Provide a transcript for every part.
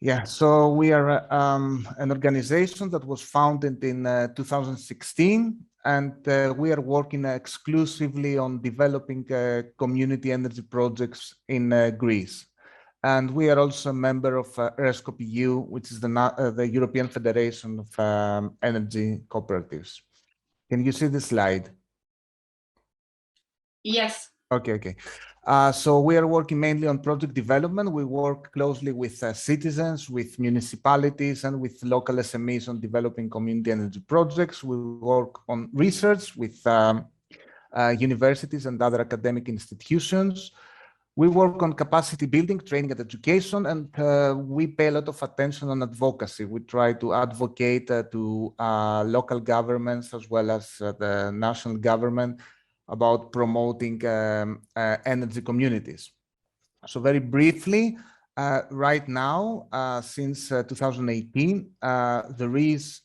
Yeah, so we are an organization that was founded in 2016, and we are working exclusively on developing community energy projects in Greece. And we are also a member of RESCOP EU, which is the European Federation of Energy Cooperatives. Can you see the slide? Yes. Okay. So we are working mainly on project development. We work closely with citizens, with municipalities, and with local SMEs on developing community energy projects. We work on research with universities and other academic institutions. We work on capacity building, training, and education, and we pay a lot of attention on advocacy. We try to advocate to local governments as well as the national government about promoting energy communities. So very briefly, right now, since 2018, there is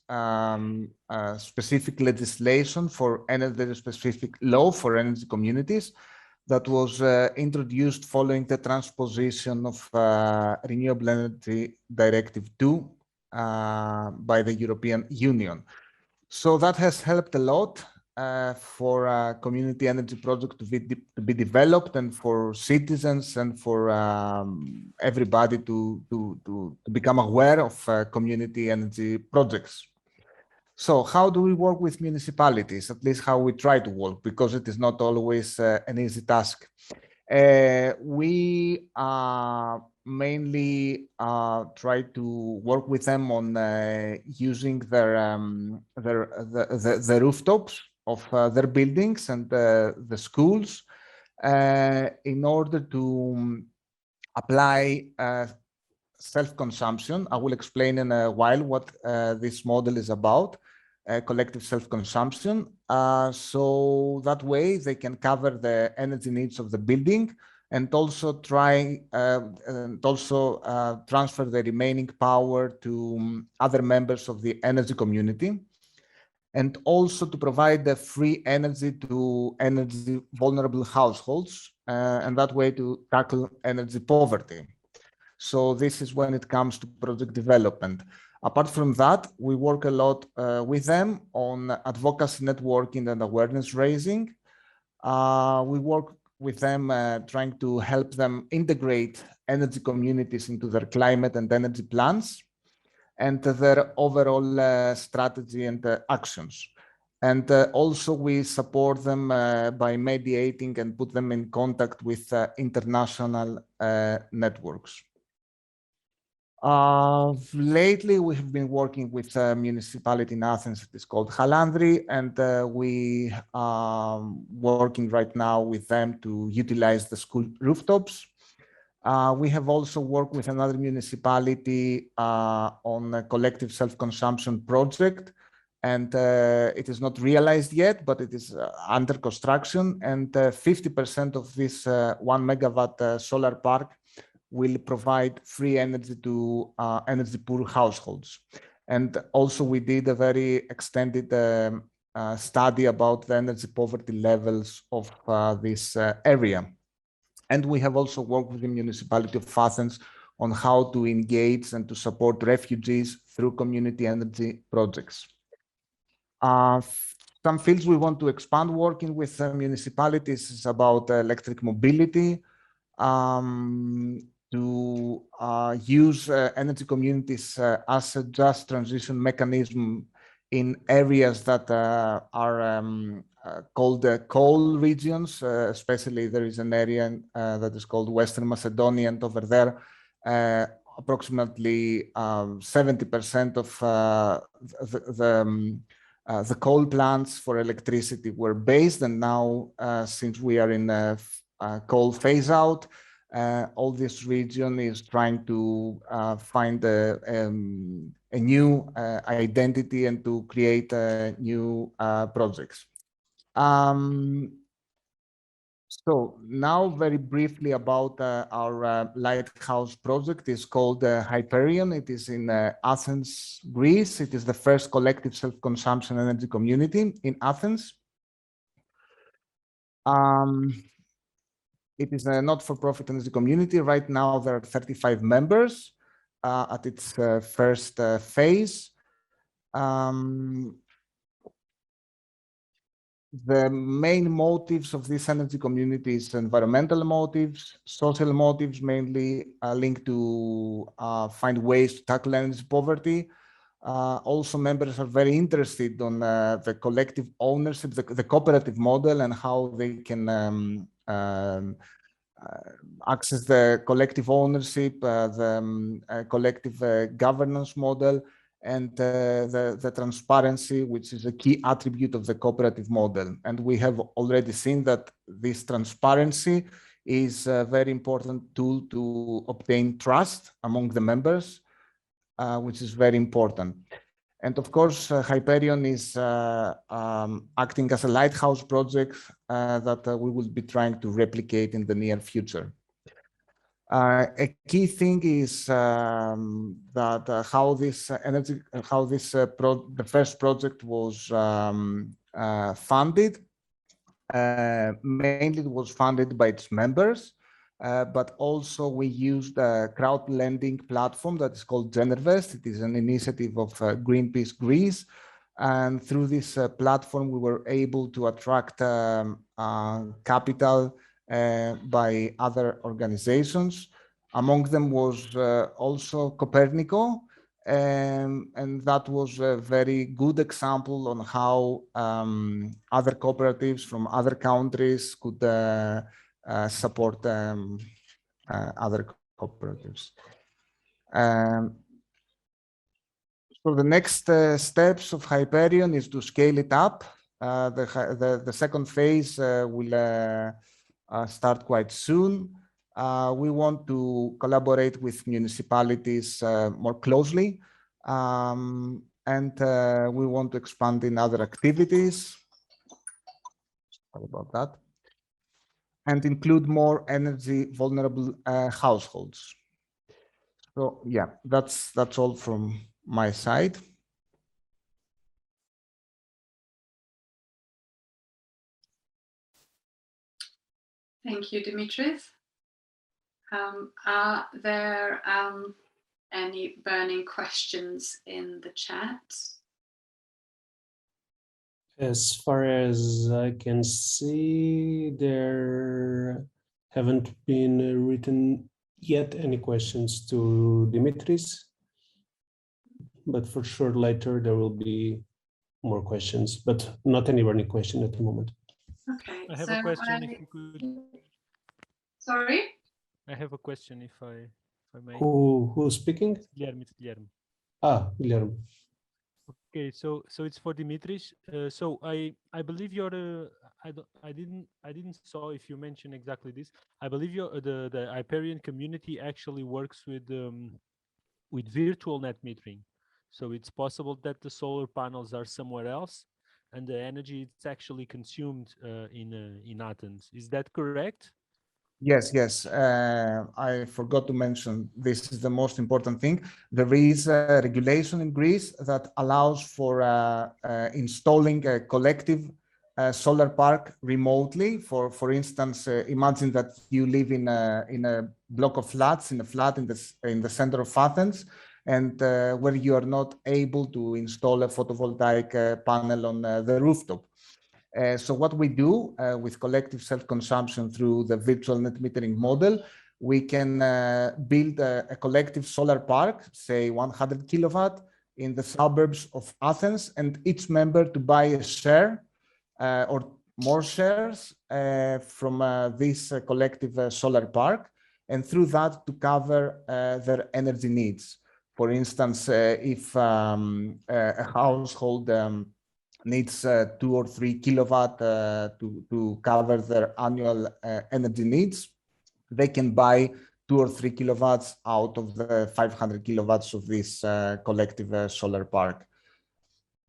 specific legislation for energy, specific law for energy communities that was introduced following the transposition of Renewable Energy Directive 2 by the European Union. So that has helped a lot for community energy projects to be developed, and for citizens and for everybody to become aware of community energy projects. So how do we work with municipalities? At least how we try to work, because it is not always an easy task. We mainly try to work with them on using the rooftops of their buildings and the schools in order to apply self-consumption. I will explain in a while what this model is about, collective self-consumption. So that way they can cover the energy needs of the building, and also transfer the remaining power to other members of the energy community, and also to provide the free energy to energy vulnerable households, and that way to tackle energy poverty. So this is when it comes to project development. Apart from that, we work a lot with them on advocacy networking and awareness raising. We work with them trying to help them integrate energy communities into their climate and energy plans and their overall strategy and actions. And also we support them by mediating and put them in contact with international networks. Lately, we have been working with a municipality in Athens. It is called Halandri, and we are working right now with them to utilize the school rooftops. We have also worked with another municipality on a collective self-consumption project, and it is not realized yet, but it is under construction, and 50% of this 1 megawatt solar park will provide free energy to energy poor households. And also we did a very extended study about the energy poverty levels of this area. And we have also worked with the municipality of Athens on how to engage and to support refugees through community energy projects. Some fields we want to expand working with municipalities is about electric mobility, to use energy communities as a just transition mechanism in areas that are called coal regions. Especially there is an area that is called Western Macedonia, and over there approximately 70% of the coal plants for electricity were based, and now since we are in a coal phase out, all this region is trying to find a new identity and to create new projects. So now very briefly about our lighthouse project. Is called Hyperion. It is in Athens, Greece. It is the first collective self-consumption energy community in Athens. It is a not-for-profit energy community. Right now, there are 35 members. at its first phase. The main motives of this energy community is environmental motives, social motives, mainly linked to find ways to tackle energy poverty. Also, members are very interested on the collective ownership, the cooperative model, and how they can access the collective ownership, the collective governance model, and the transparency, which is a key attribute of the cooperative model. And we have already seen that this transparency is a very important tool to obtain trust among the members, which is very important. And of course, Hyperion is acting as a lighthouse project that we will be trying to replicate in the near future. A key thing is that how this energy, the first project was funded. Mainly, it was funded by its members, but also we used a crowd lending platform that is called Genervest. It is an initiative of Greenpeace Greece. And through this platform, we were able to attract capital by other organizations. Among them was also Copernico, and that was a very good example on how other cooperatives from other countries could support other cooperatives. So the next steps of Hyperion is to scale it up. The second phase will start quite soon. We want to collaborate with municipalities more closely, and we want to expand in other activities. Sorry about that. And include more energy vulnerable households. So yeah, that's all from my side. Thank you, Dimitris. Are there any burning questions in the chat? As far as I can see, there haven't been written yet any questions to Dimitris, but for sure later there will be more questions, but not any burning question at the moment. Okay. I have a question. If you could. Sorry. I have a question, if I may. Who's speaking? Guilherme. Guilherme. Okay, so it's for Dimitris. So I believe you're I didn't saw if you mentioned exactly this. I believe you're the Hyperion community actually works with virtual net metering. So it's possible that the solar panels are somewhere else, and the energy is actually consumed in Athens. Is that correct? Yes. I forgot to mention, this is the most important thing. There is a regulation in Greece that allows for installing a collective solar park remotely. For instance, imagine that you live in a block of flats, in a flat in the center of Athens, and where you are not able to install a photovoltaic panel on the rooftop. So what we do with collective self-consumption through the virtual net metering model, we can build a collective solar park, say 100 kilowatt, in the suburbs of Athens, and each member to buy a share or more shares from this collective solar park, and through that to cover their energy needs. For instance, if a household needs 2 or 3 kilowatt to cover their annual energy needs, they can buy 2 or 3 kilowatts out of the 500 kilowatts of this collective solar park.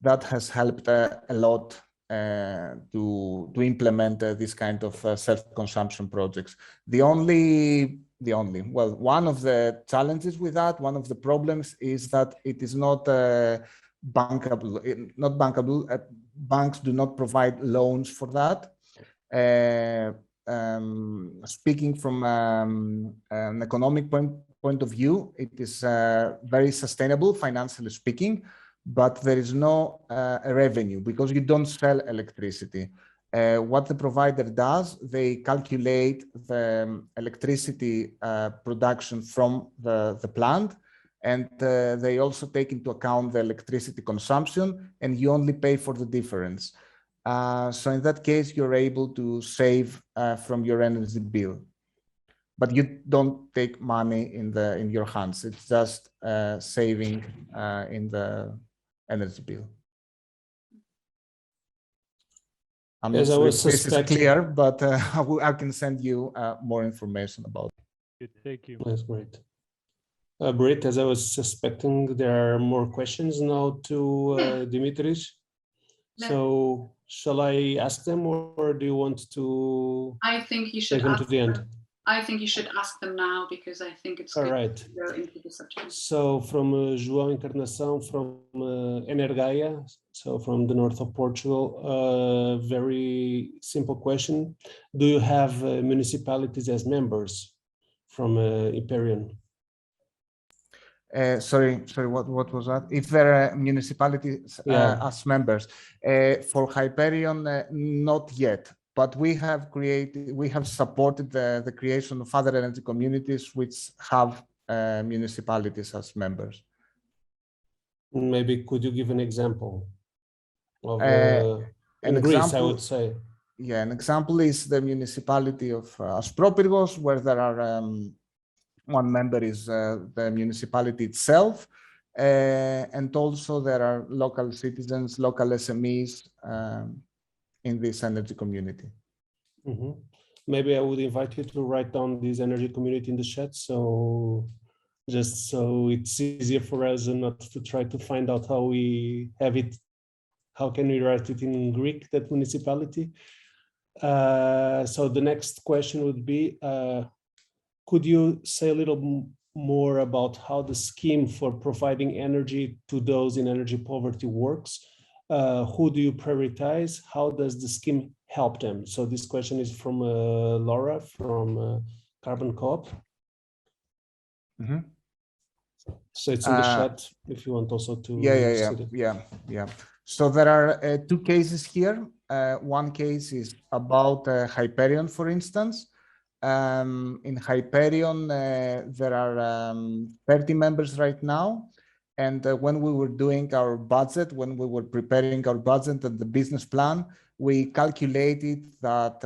That has helped a lot to implement this kind of self-consumption projects. One of the challenges with that, one of the problems is that it is not bankable. Banks do not provide loans for that. Speaking from an economic point of view, it is very sustainable, financially speaking, but there is no revenue because you don't sell electricity. What the provider does, they calculate the electricity production from the plant, and they also take into account the electricity consumption, and you only pay for the difference. So in that case, you're able to save from your energy bill, but you don't take money in your hands. It's just saving in the energy bill. I'm not As I sure was if this is suspecting- clear, but I can send you more information about it. Good, thank you. That's great. Britt, as I was suspecting, there are more questions now to Dimitris. No. So shall I ask them, or do you want to I think you should take them ask to the end? them. I think you should ask them now because I think it's All good right. to go into the subject. So from João Encarnação from Energaia, so from the north of Portugal, very simple question. Do you have municipalities as members from Hyperion? Sorry, what was that? If there are municipalities Yeah. as members. For Hyperion, not yet, but we have supported the creation of other energy communities which have municipalities as members. Maybe could you give an example of An in Greece, I example- would say. Yeah, an example is the municipality of Aspropyrgos, where there are one member is the municipality itself, and also there are local citizens, local SMEs in this energy community. Mhm. Maybe I would invite you to write down this energy community in the chat, so just so it's easier for us and not to try to find out how we have it. How can we write it in Greek, that municipality? So the next question would be, could you say a little more about how the scheme for providing energy to those in energy poverty works? Who do you prioritize? How does the scheme help them? So this question is from Laura from Carbon Co-op. Mm-hmm. So it's in the chat if you want also to. Yeah. So there are two cases here. One case is about Hyperion, for instance. In Hyperion, there are 30 members right now. And when we were doing our budget, when we were preparing our budget and the business plan, we calculated that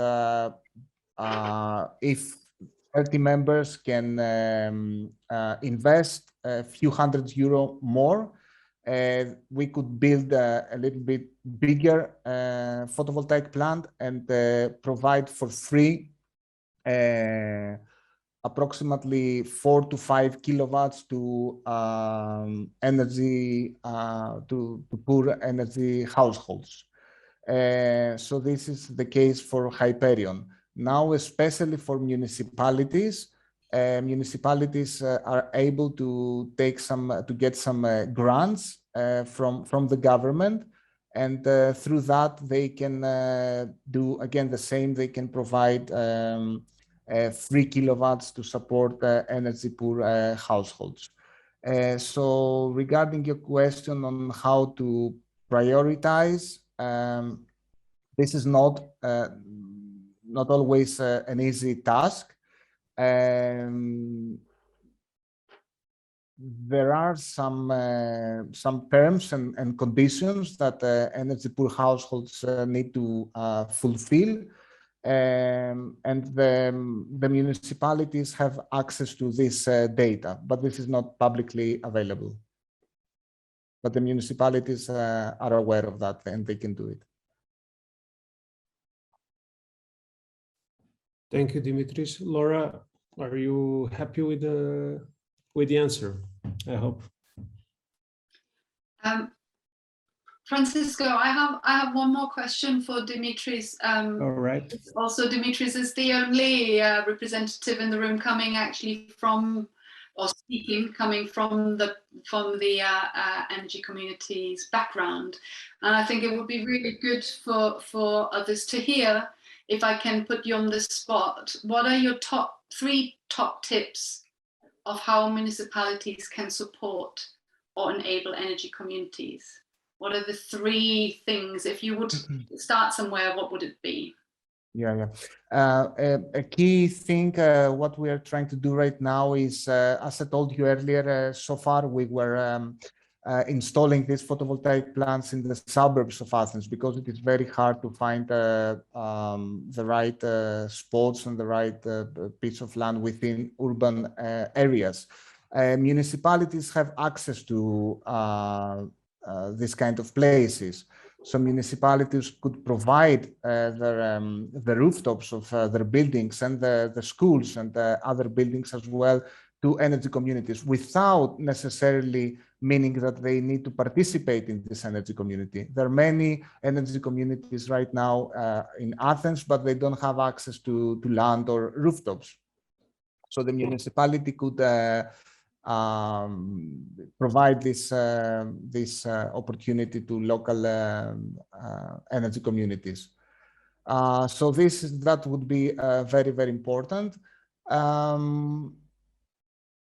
if 30 members can invest a few €100 more, we could build a little bit bigger photovoltaic plant and provide for free approximately 4 to 5 kilowatts to energy to poor energy households. So this is the case for Hyperion. Now, especially for municipalities, municipalities are able to get some grants from the government, and through that they can do again the same. They can provide 3 kilowatts to support energy poor households. So regarding your question on how to prioritize, this is not always an easy task. There are some terms and conditions that energy poor households need to fulfill. And the municipalities have access to this data, but this is not publicly available. But the municipalities are aware of that and they can do it. Thank you, Dimitris. Laura, are you happy with the answer? I hope. Francisco, I have one more question for Dimitris. All right. Also, Dimitris is the only representative in the room coming actually from, or speaking, coming from the energy community's background, and I think it would be really good for others to hear. If I can put you on the spot, what are your three top tips of how municipalities can support or enable energy communities? What are the 3 things? If you would start somewhere, what would it be? Yeah. A key thing, what we are trying to do right now is, as I told you earlier, so far we were installing these photovoltaic plants in the suburbs of Athens because it is very hard to find the right spots and the right piece of land within urban areas. Municipalities have access to these kind of places. So municipalities could provide the rooftops of their buildings and the schools and other buildings as well to energy communities without necessarily meaning that they need to participate in this energy community. There are many energy communities right now in Athens, but they don't have access to land or rooftops. So the municipality could provide this opportunity to local energy communities. So that would be very, very important.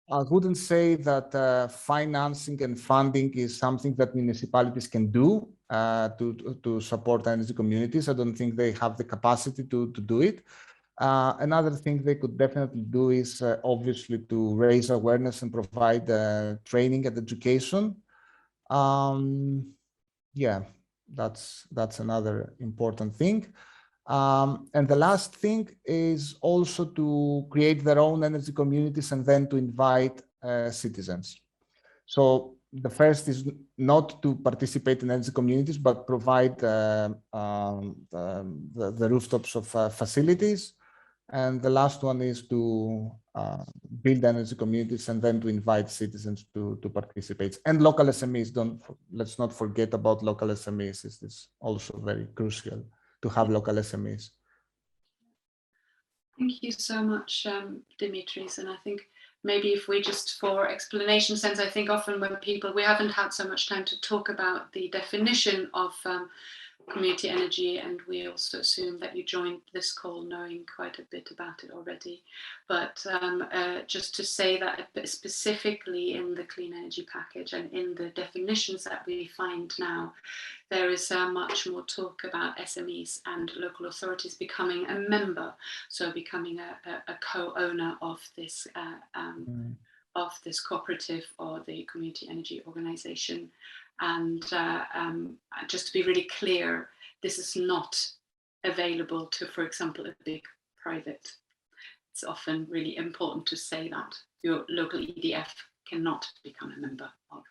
I wouldn't say that financing and funding is something that municipalities can do to support energy communities. I don't think they have the capacity to do it. Another thing they could definitely do is obviously to raise awareness and provide training and education. Yeah, that's another important thing. And the last thing is also to create their own energy communities and then to invite citizens. So the first is not to participate in energy communities, but provide the rooftops of facilities. And the last one is to build energy communities and then to invite citizens to participate. And local SMEs, let's not forget about local SMEs. It's also very crucial to have local SMEs. Thank you so much, Dimitris. And I think maybe if we just, for explanation sense, I think often when we haven't had so much time to talk about the definition of community energy, and we also assume that you joined this call knowing quite a bit about it already. But just to say that specifically in the clean energy package and in the definitions that we find now, there is much more talk about SMEs and local authorities becoming a member, so becoming a co-owner of this cooperative or the community energy organization. And just to be really clear, this is not available to, for example, a big private. It's often really important to say that your local EDF cannot become a member of